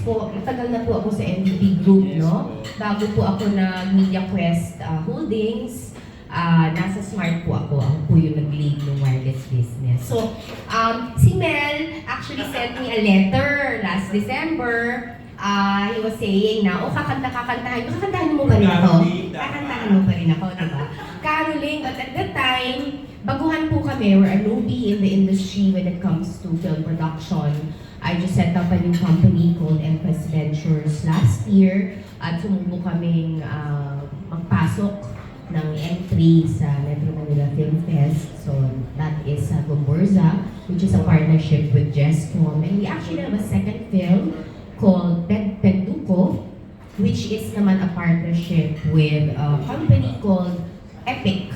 po, matagal na po ako sa MVP Group, no? Bago po ako na Media Quest Holdings, nasa Smart po ako. Ako po yung nag-lead ng wireless business. So, si Mel actually sent me a letter last December. He was saying na, kakantahan mo pa rin ako. Kakantahan mo pa rin ako, diba? Caroling, but at that time, baguhan po kami, we're a newbie in the industry when it comes to film production. I just set up a new company called Empress Ventures last year at sumubo kaming magpasok ng M3 sa Metro Manila Film Fest. So that is Gomborza, which is a partnership with Jescom. And we actually have a second film called Penduko, which is naman a partnership with a company called Epic.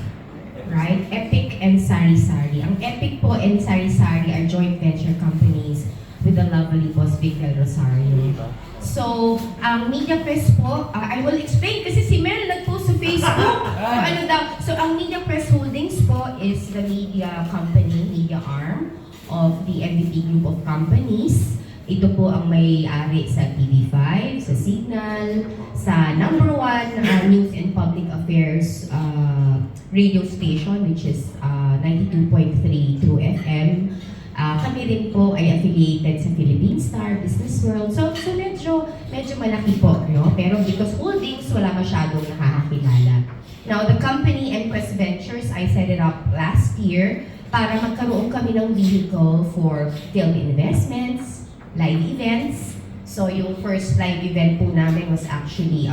Right? Epic and Sari. Ang Epic po and Sari are joint venture companies with the lovely boss Vic Del Rosario. So, ang Media Press po, I will explain kasi si Mel nag-post sa Facebook. Ano daw? So, ang Media Press Holdings po is the media company, media arm of the MVP Group of Companies. Ito po ang may-ari sa TV5, sa Signal, sa number 1 news and public affairs radio station, which is 92.3 True FM. Kami rin po ay affiliated sa Philippine Star, Business World. So medyo malaki po, no? Pero because holdings, wala masyadong nakakakilala. Now, the company Empress Ventures, I set it up last year para magkaroon kami ng vehicle for film investments, live events. So yung first live event po namin was actually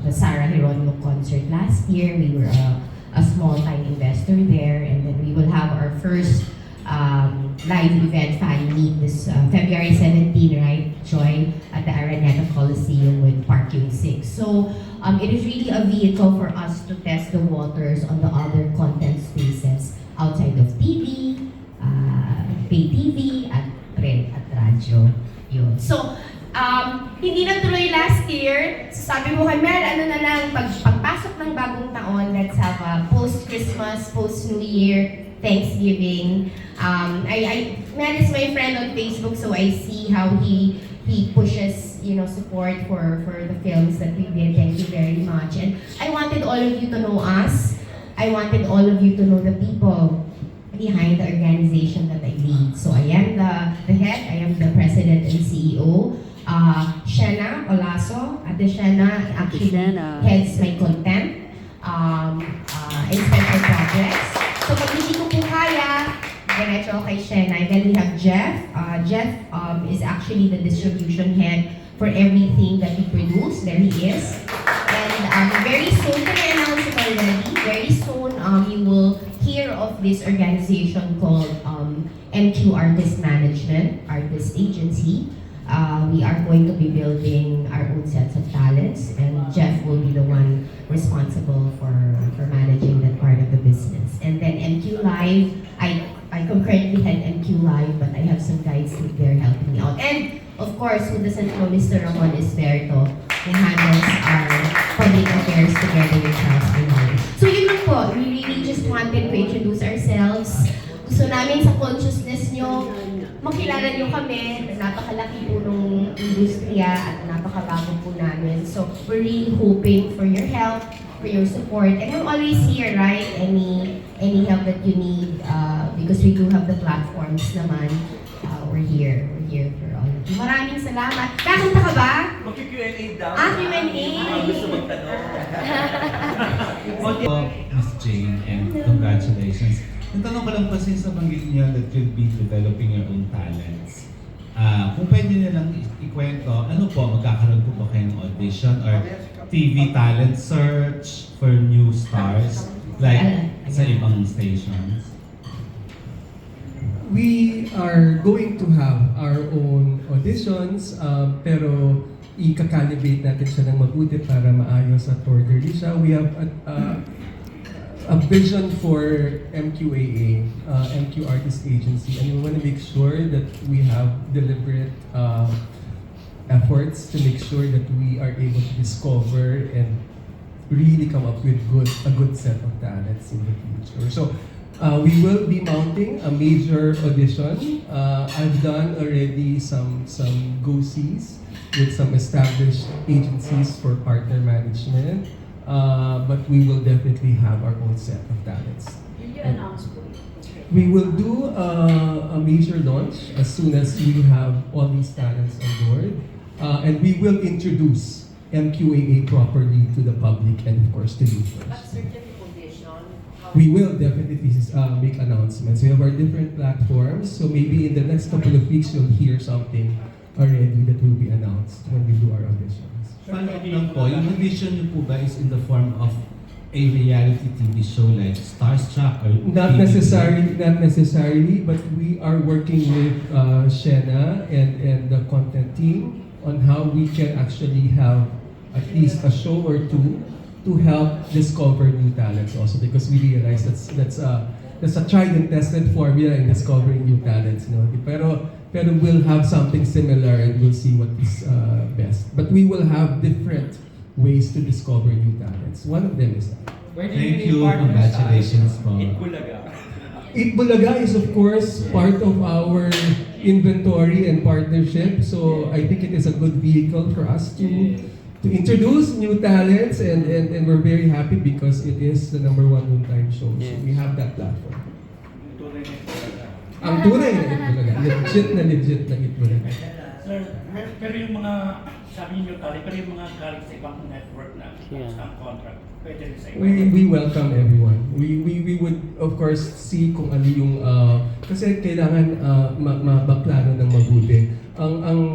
the Sarah Geronimo concert last year. We were a small-time investor there, and then we will have our first live event fan meet this February 17, right, Joy, at the Araneta Coliseum with Park Yung-6. So it is really a vehicle for us to test the waters on the other content spaces outside of TV, pay TV, at print, at radyo. Yun. So, hindi na tuloy last year. So sabi mo kay Mel, ano na lang, pagpasok ng bagong taon, let's have a post-Christmas, post-New Year, Thanksgiving. Mel is my friend on Facebook, so I see how he pushes, support for the films that we did. Thank you very much. And I wanted all of you to know us. I wanted all of you to know the people behind the organization that I lead. So I am the head, I am the president and CEO. Shena Olaso, Ate Shena actually heads my content and special projects. So pag hindi ko po kaya, diretso kay Shena. And then we have Jeff. Jeff is actually the distribution head for everything that we produce. There he is. And very soon, can I announce it already? Very soon, you will hear of this organization called MQ Artist Management, Artist Agency. We are going to be building our own sets of talents, and Jeff will be the one responsible for managing that part of the business. And then MQ Live, I concurrently head MQ Live, but I have some guys there helping me out. And of course, who doesn't know Mr. Ramon Esperto, who handles our public affairs together with Charles Bernal. So yun lang po, we really just wanted to introduce ourselves. Gusto namin sa consciousness nyo, makilala nyo kami, napakalaki po nung industriya at napakabago po namin. So we're really hoping for your help, for your support. And I'm always here, right? Any help that you need, because we do have the platforms naman. We're here for all of you. Maraming salamat. Kakanta ka ba? Mag-Q&A daw. Q&A. Gusto magtanong. Miss Jane, and congratulations. Yung tanong ko lang kasi sa banggit niyo that you'll be developing your own talents. Kung pwede niyo lang ikwento, ano po, magkakaroon po ba kayo ng audition or TV talent search for new stars like sa ibang stations? We are going to have our own auditions, pero i-calibrate natin siya ng mabuti para maayos at orderly siya. We have a vision for MQAA, MQ Artist Agency, and we want to make sure that we have deliberate efforts to make sure that we are able to discover and really come up with a good set of talents in the future. So We will be mounting a major audition. I've done already some go-sees with some established agencies for partner management. But we will definitely have our own set of talents. Will you announce po? We will do a major launch as soon as we have all these talents on board. And we will introduce MQAA properly to the public and of course to you But first. certain condition, We will definitely make announcements. We have our different platforms, so maybe in the next couple of weeks you'll hear something already that will be announced when we do our auditions. Follow-up lang po, yung audition niyo po ba is in the form of a reality TV show like Starstruck or Not necessarily, but we are working with Shena and the content team on how we can actually have at least a show or two to help discover new talents also, because we realize that's a tried and tested formula in discovering new talents, no? Pero we'll have something similar and we'll see what is best. But we will have different ways to discover new talents. One of them is that. Thank you, congratulations po. Itbulaga. Itbulaga is of course part of our inventory and partnership. So I think it is a good vehicle for us to introduce new talents, and we're very happy because it is the #1 noontime show. So we have that platform. Ang tunay na Itbulaga. Legit na Itbulaga. Sir, pero yung mga, sabi niyo tali, pero yung mga galing sa ibang network na ang contract, pwede rin sa iba. We welcome everyone. We would of course see kung ano yung kasi kailangan maplano ng mabuti. Ang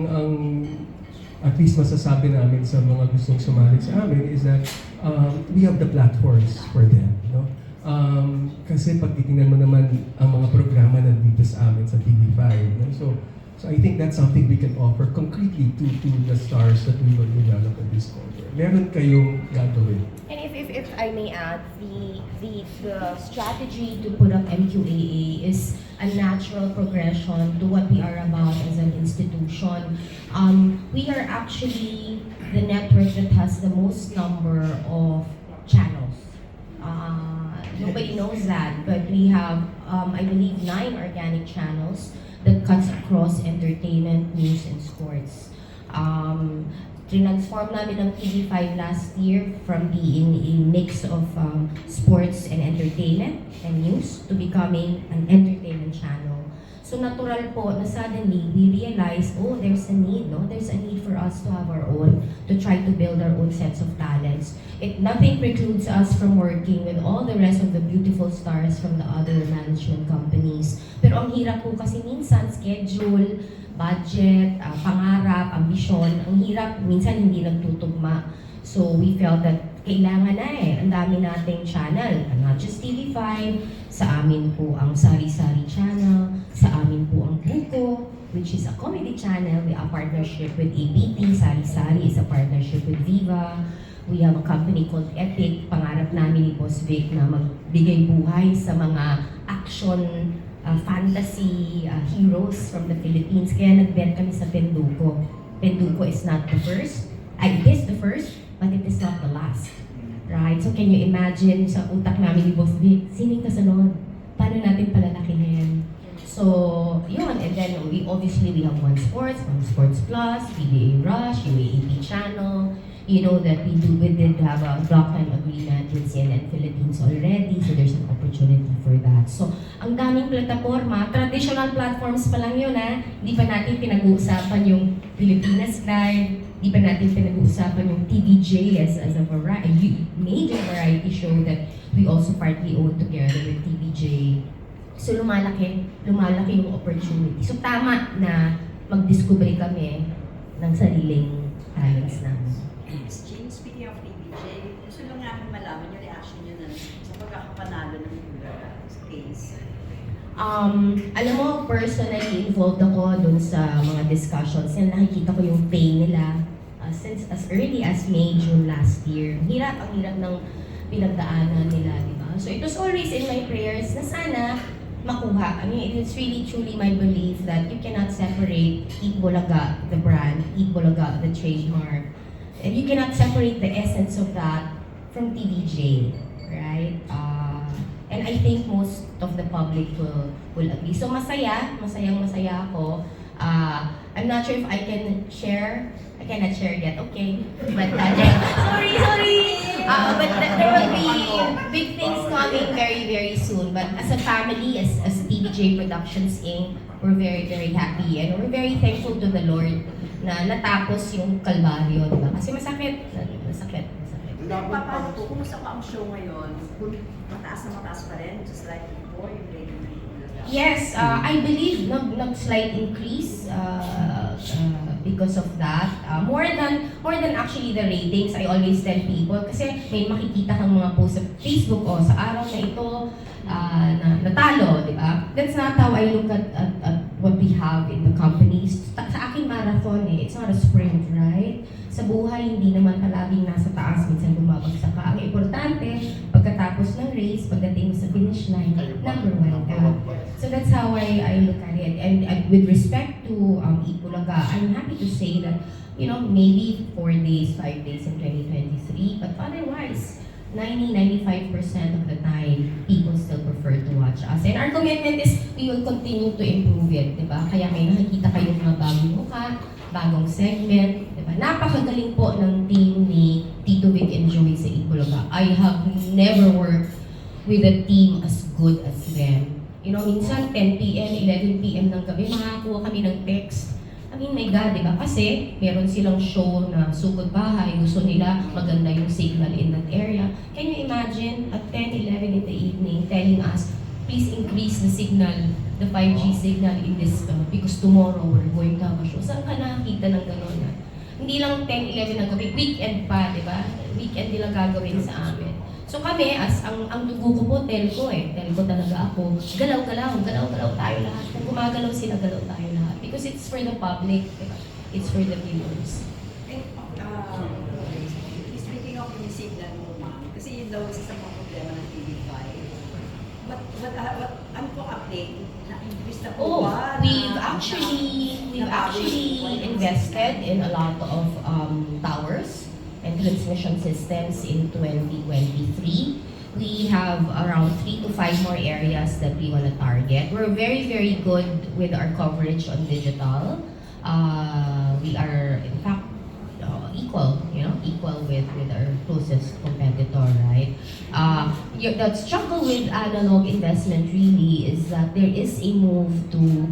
at least masasabi namin sa mga gustong sumali sa amin is that we have the platforms for them, no? Kasi pag titingnan mo naman ang mga programa nandito sa amin sa TV5, no? So I think that's something we can offer concretely to the stars that we will develop and discover. Meron kayong gagawin. And if I may add, the strategy to put up MQAA is a natural progression to what we are about as an institution. We are actually the network that has the most number of channels. Nobody knows that, but we have, I believe, 9 organic channels that cuts across entertainment, news, and sports. Transform namin ang TV5 last year from being a mix of sports and entertainment and news to becoming an entertainment channel. So natural po na suddenly we realize, oh, there's a need, no? There's a need for us to have our own, to try to build our own sets of talents. Nothing precludes us from working with all the rest of the beautiful stars from the other management companies. Pero ang hirap po kasi minsan schedule, budget, pangarap, ambisyon, ang hirap, minsan hindi nagtutugma. So we felt that kailangan na ang dami nating channel, not just TV5, sa amin po ang Sari-Sari channel, sa amin po ang Buko, which is a comedy channel, we have a partnership with ABT, Sari-Sari is a partnership with Viva. We have a company called Epic, pangarap namin ni Boss Vic na magbigay buhay sa mga action fantasy heroes from the Philippines. Kaya nag-bet kami sa Penduko. Penduko is not the first. It is the first, but it is not the last. Right? So can you imagine sa utak namin ni Boss Vic, sining kasunod? Paano natin palalakihin? So, yun. And then we have One Sports Plus, PBA Rush, UAAP channel. You know that we did have a block time agreement with CNN Philippines already, so there's an opportunity for that. So, ang daming plataforma, traditional platforms pa lang yun Hindi pa natin pinag-uusapan yung Pilipinas Live, hindi pa natin pinag-uusapan yung TVJ as a major variety show that we also partly own together with TVJ. So, lumalaki yung opportunity. So, tama na mag-discovery kami ng sariling talents namin. Ms. Jean, speaking of TVJ, gusto lang namin malaman yung reaction nyo sa pagkakapanalo ng case. Alam mo, personally involved ako dun sa mga discussions and nakikita ko yung pain nila since as early as May, June last year. Ang hirap ng pinagdaanan nila, di ba? So it was always in my prayers na sana makuha. I mean, it's really truly my belief that you cannot separate Eat Bulaga, the brand, Eat Bulaga, the trademark. And you cannot separate the essence of that from TVJ, right? And I think most of the public will agree. So masaya ako. I'm not sure if I can share. I cannot share yet, okay? But sorry. But there will be big things coming very, very soon. But as a family, as TVJ Productions Inc., we're very, very happy and we're very thankful to the Lord na natapos yung kalbaryo, diba? Kasi masakit. Paano po, kumusta pa ang show ngayon? Mataas na mataas pa rin, just like before, yung rating na yung Yes, I believe nag-slight increase because of that. More than actually the ratings, I always tell people, kasi may makikita kang mga post sa Facebook o sa araw na ito, na natalo, di ba? That's not how I look at what we have in the companies. Sa akin marathon it's not a sprint, right? Sa buhay, hindi naman palaging nasa taas, minsan bumabagsak ka. Ang importante, pagkatapos ng race, pagdating mo sa finish line, number 1 ka. So that's how I look at it. And with respect to Itbulaga, I'm happy to say that, maybe 4 days, 5 days in 2023, but otherwise, 90-95% of the time, people still prefer to watch us. And our commitment is we will continue to improve it, di ba? Kaya may nakikita kayong mga bagong mukha, bagong segment, di ba? Napakagaling po ng team ni Tito Vic and Joey sa Itbulaga. I have never worked with a team as good as them. Minsan 10 p.m., 11 p.m. ng gabi, makakuha kami ng text. I mean, my God, di ba? Kasi meron silang show na sugod bahay, gusto nila maganda yung signal in that area. Can you imagine at 10, 11 in the evening telling us, please increase the signal, the 5G signal in this, because tomorrow we're going to have a show. Saan ka nakakita ng gano'n? Hindi lang 10, 11 ng gabi, weekend pa, di ba? Weekend nila gagawin sa amin. So kami, ang dugo ko po, telco talaga ako. Galaw tayo lahat. Kung gumagalaw sila, galaw tayo lahat. Because it's for the public, diba? It's for the viewers. And, speaking of yung signal mo, ma'am, kasi yun daw isa sa mga problema ng TV5. Ano po update? Na-increase na po ba? We've actually invested in a lot of towers and transmission systems in 2023. We have around 3 to 5 more areas that we want to target. We're very, very good with our coverage on digital. We are, in fact, equal with our closest competitor, right? The struggle with analog investment really is that there is a move to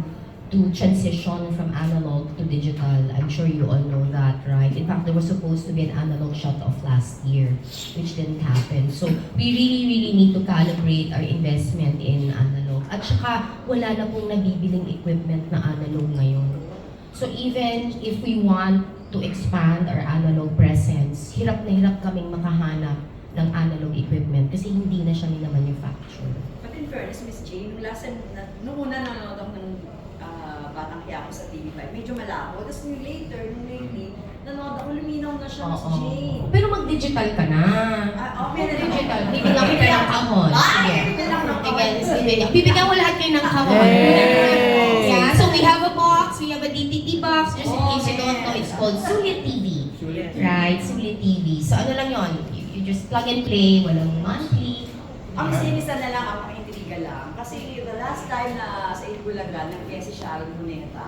transition from analog to digital. I'm sure you all know that, right? In fact, there was supposed to be an analog shut-off last year, which didn't happen. So we really need to calibrate our investment in analog. At saka, wala na pong nabibiling equipment na analog ngayon. So even if we want to expand our analog presence, hirap na hirap kaming makahanap ng analog equipment kasi hindi na siya nila-manufacture. But in fairness, Miss Jane, nung una nanonood ako ng Batang Quiapo sa TV5, medyo malabo. Tapos nung lately, nanonood ako, luminaw na siya, Miss Jane. Pero mag-digital ka na. Digital. Bibigyan kita ng kahon. Sige. Bibigyan ko lahat kayo ng kahon. Yeah, so we have a box, we have a DTT box, just in case you don't know, it's called Sulit TV. Right, Sulit TV. So ano lang yon? You just plug and play, walang monthly. Ang sinisa na lang, ang intriga lang. Kasi the last time na sa Itbulaga, nag-guest si Sharon Cuneta.